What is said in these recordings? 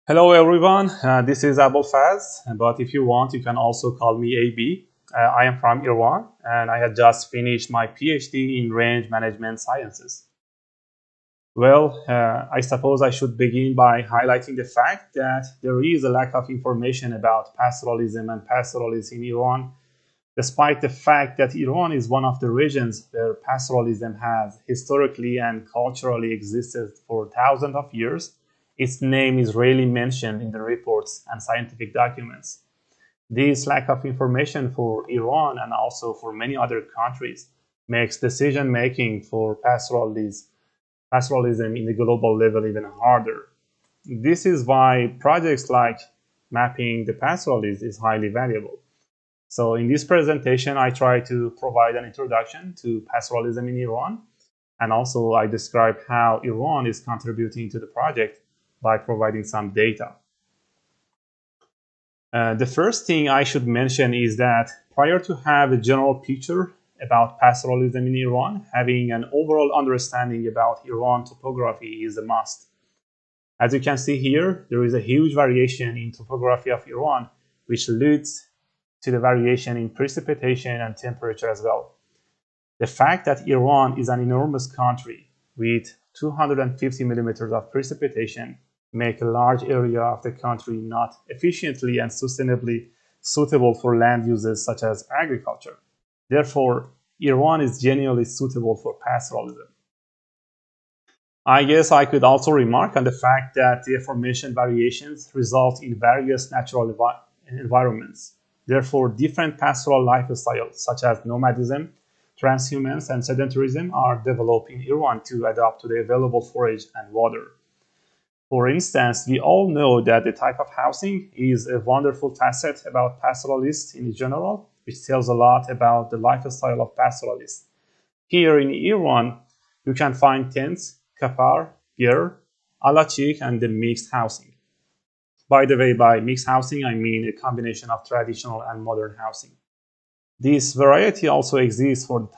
Hello everyone, this is Abolfazl, but if you want, you can also call me AB. I am from Iran and I had just finished my PhD in range management sciences. I suppose I should begin by highlighting the fact that there is a lack of information about pastoralism and pastoralists in Iran, despite the fact that Iran is one of the regions where pastoralism has historically and culturally existed for thousands of years. Its name is rarely mentioned in the reports and scientific documents. This lack of information for Iran and also for many other countries makes decision making for pastoralism in the global level even harder. This is why projects like mapping the pastoralists is highly valuable. So in this presentation, I try to provide an introduction to pastoralism in Iran, and also I describe how Iran is contributing to the project by providing some data. The first thing I should mention is that prior to have a general picture about pastoralism in Iran, having an overall understanding about Iran topography is a must. As you can see here, there is a huge variation in topography of Iran, which leads to the variation in precipitation and temperature as well. The fact that Iran is an enormous country with 250 millimeters of precipitation make a large area of the country not efficiently and sustainably suitable for land uses such as agriculture. Therefore, Iran is genuinely suitable for pastoralism. I guess I could also remark on the fact that the aforementioned variations result in various natural environments. Therefore, different pastoral lifestyles such as nomadism, transhumance, and sedentarism are developed in Iran to adapt to the available forage and water. For instance, we all know that the type of housing is a wonderful facet about pastoralists in general, which tells a lot about the lifestyle of pastoralists. Here in Iran, you can find tents, kafar, ger, alachik, and the mixed housing. By the way, by mixed housing, I mean a combination of traditional and modern housing. This variety also exists for the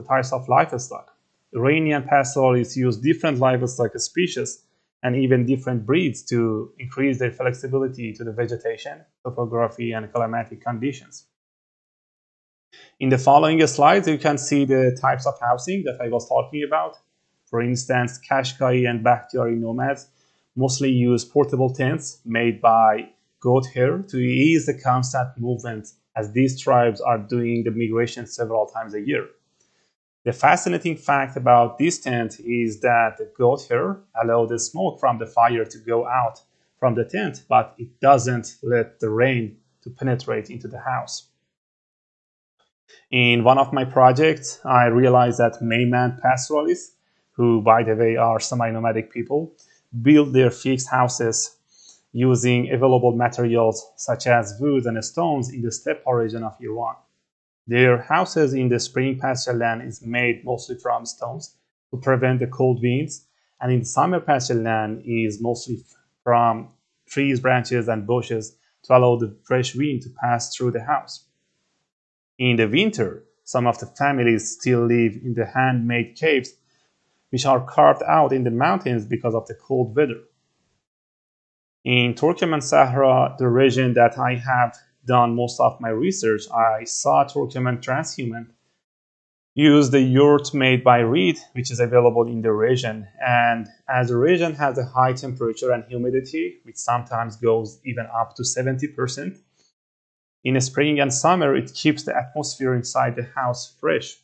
types of livestock. Iranian pastoralists use different livestock species and even different breeds to increase their flexibility to the vegetation, topography, and climatic conditions. In the following slides, you can see the types of housing that I was talking about. For instance, Qashqai and Bakhtiari nomads mostly use portable tents made by goat hair to ease the constant movement, as these tribes are doing the migration several times a year. The fascinating fact about this tent is that the goat hair allows the smoke from the fire to go out from the tent, but it doesn't let the rain to penetrate into the house. In one of my projects, I realized that Mayman pastoralists, who by the way are semi-nomadic people, build their fixed houses using available materials such as wood and stones in the steppe region of Iran. Their houses in the spring pasture land is made mostly from stones to prevent the cold winds, and in the summer pasture land is mostly from trees, branches, and bushes to allow the fresh wind to pass through the house. In the winter, some of the families still live in the handmade caves, which are carved out in the mountains because of the cold weather. In Turkmen Sahara, the region that I have done most of my research, I saw Turkmen transhuman use the yurt made by reed, which is available in the region. And as the region has a high temperature and humidity, which sometimes goes even up to 70%, in spring and summer, it keeps the atmosphere inside the house fresh.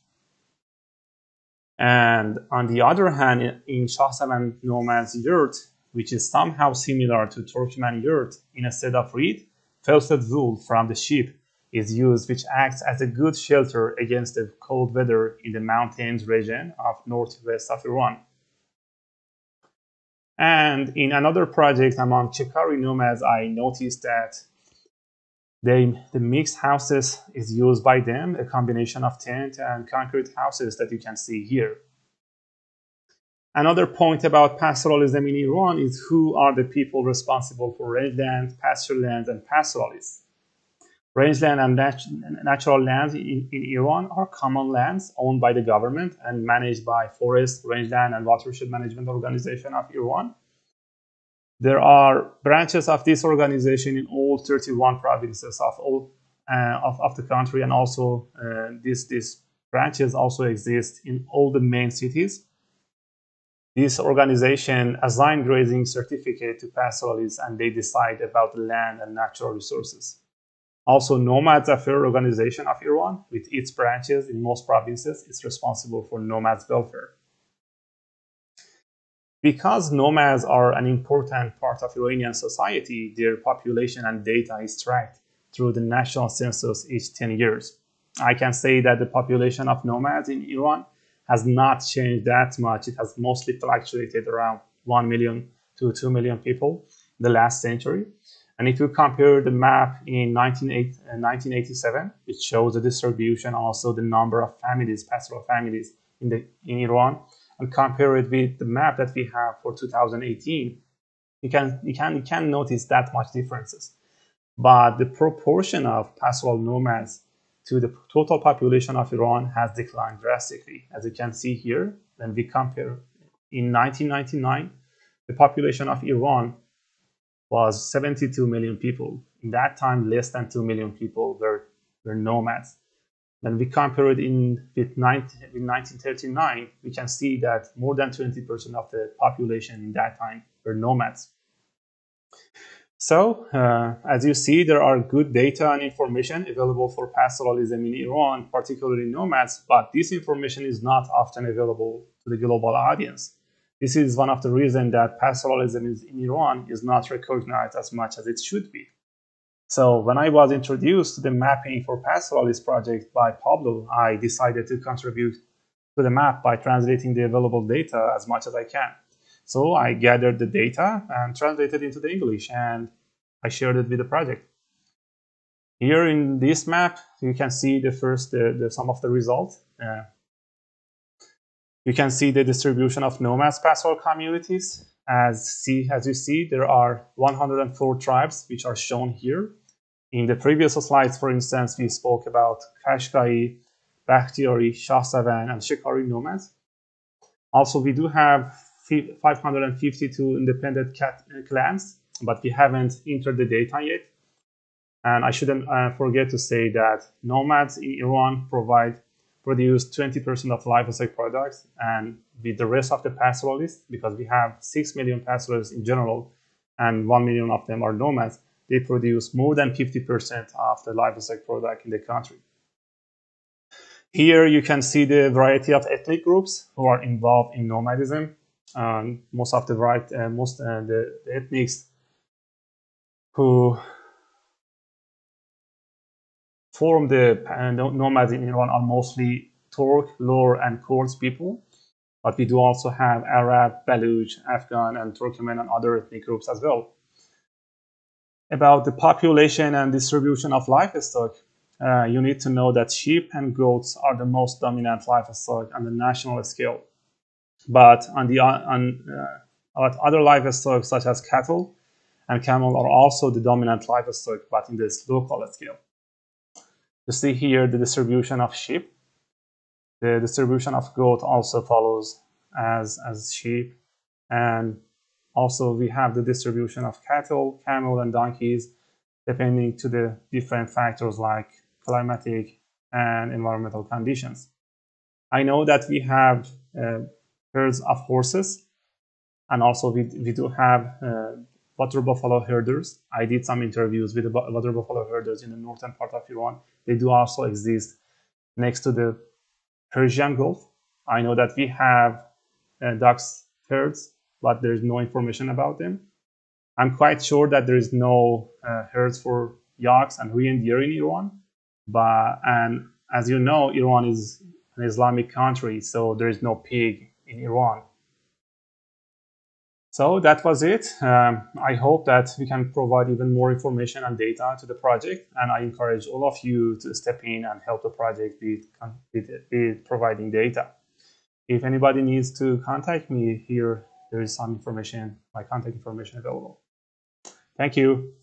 And on the other hand, in Shahsaman Nomads yurt, which is somehow similar to Turkmen yurt, instead of reed, felted wool from the sheep is used, which acts as a good shelter against the cold weather in the mountains region of northwest of Iran. And in another project among Chekari nomads, I noticed that the mixed houses is used by them, a combination of tent and concrete houses that you can see here. Another point about pastoralism in Iran is who are the people responsible for rangeland, pasture lands, and pastoralists. Rangeland and natural lands in Iran are common lands owned by the government and managed by Forest, Rangeland, and Watershed Management Organization of Iran. There are branches of this organization in all 31 provinces of the country, and also these branches also exist in all the main cities. This organization assign grazing certificate to pastoralists, and they decide about the land and natural resources. Also, Nomads, a fair organization of Iran, with its branches in most provinces, is responsible for nomads' welfare. Because nomads are an important part of Iranian society, their population and data is tracked through the national census each 10 years. I can say that the population of nomads in Iran has not changed that much. It has mostly fluctuated around 1 million to 2 million people in the last century. And if you compare the map in 1987, which shows the distribution, also the number of families, pastoral families in Iran, and compare it with the map that we have for 2018, you can notice that much differences. But the proportion of pastoral nomads to the total population of Iran has declined drastically. As you can see here, when we compare, in 1999, the population of Iran was 72 million people. In that time, less than 2 million people were nomads. When we compare it with 1939, we can see that more than 20% of the population in that time were nomads. So, as you see, there are good data and information available for pastoralism in Iran, particularly nomads, but this information is not often available to the global audience. This is one of the reasons that pastoralism in Iran is not recognized as much as it should be. So when I was introduced to the Mapping for Pastoralists project by Pablo, I decided to contribute to the map by translating the available data as much as I can. So I gathered the data and translated it into the English, and I shared it with the project. Here in this map, you can see some of the results. You can see the distribution of nomads pastoral communities. As you see, there are 104 tribes which are shown here. In the previous slides, for instance, we spoke about Qashqai, Bakhtiyari, Shahsavan, and Shikari nomads. Also, we do have 552 independent clans, but we haven't entered the data yet. And I shouldn't forget to say that nomads in Iran produce 20% of livestock products, and with the rest of the pastoralists, because we have 6 million pastoralists in general, and 1 million of them are nomads, they produce more than 50% of the livestock product in the country. Here you can see the variety of ethnic groups who are involved in nomadism. Most of the ethnics who form the nomads in Iran are mostly Turk, Lur, and Kurds people. But we do also have Arab, Baluch, Afghan, and Turkmen, and other ethnic groups as well. About the population and distribution of livestock, you need to know that sheep and goats are the most dominant livestock on the national scale. But on other livestock, such as cattle and camel, are also the dominant livestock, but in this local scale. You see here the distribution of sheep. The distribution of goat also follows as sheep, and also we have the distribution of cattle, camel, and donkeys, depending to the different factors like climatic and environmental conditions. I know that we have herds of horses, and also we do have water buffalo herders. I did some interviews with the water buffalo herders in the northern part of Iran. They do also exist next to the Persian Gulf. I know that we have ducks herds, but there's no information about them. I'm quite sure that there is no herds for yaks and reindeer in Iran. And as you know, Iran is an Islamic country, so there is no pig in Iran. So that was it. I hope that we can provide even more information and data to the project, and I encourage all of you to step in and help the project with providing data. If anybody needs to contact me, here there is some information, my contact information available. Thank you.